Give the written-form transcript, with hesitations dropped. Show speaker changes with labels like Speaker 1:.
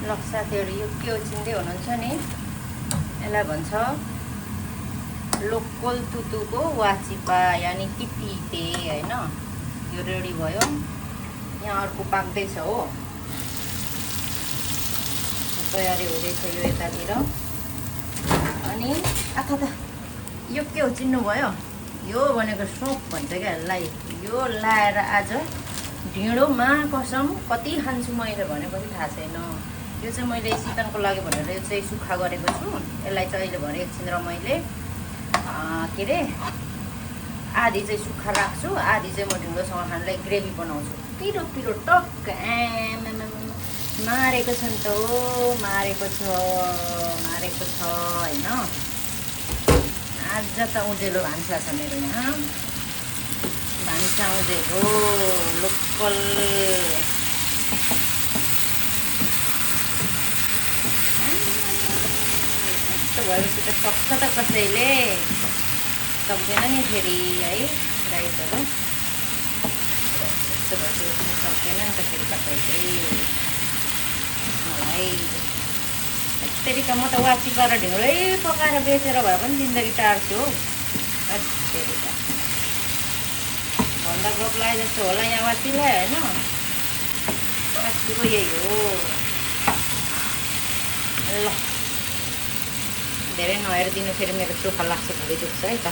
Speaker 1: ल साथीहरू यो के हो चिन्दै हुनुहुन्छ नि यसलाई भन्छ लोकल तुतुको वाचिपा यानि कि तिते हैन यो रेडी भयो यहाँ अर्को पाक्दैछ हो तयारी हुँदैछ यो यतातिर अनि आथा यो के हो चिन्नुभयो यो भनेको सोप भन्छ क्या यसलाई यो लाएर आज ढिँडोमा कसम कति खान्छु मैले भनेपछि थाहा छैन यो चाहिँ मैले शीतलको लागि भनेर यो चाहिँ सुक्खा गरेको छु यसलाई चाहिँ अहिले भरे एकछिन र मैले के अरे आधी चाहिँ सुक्खा राख्छु आधी चाहिँ म ढिँडोसँग खानलाई ग्रेभी बनाउँछु पिरो पिरो टक्क मारेको छ नि त हो मारेको छ होइन आज त उजेलो भान्सा छ मेरो यहाँ भान्सा उजेलो लोकल यस्तो भएपछि त सक्छ त कसैले सक्दैन नि फेरि है गाइसहरू यस्तो भएपछि सक्दैन नि त फेरि तपाईँले मलाई यसरी त म त वाची गरेर ढिँडै पकाएर बेचेर भए पनि जिन्दगी टार्छु हौ यसरी त भन्दा गफ लाए जस्तो होला यहाँ वाचीलाई होइन वाचीको यही हो ल धेरै नहेरिदिनु फेरि मेरो चोखा लाग्छ भरि दुख्छ है त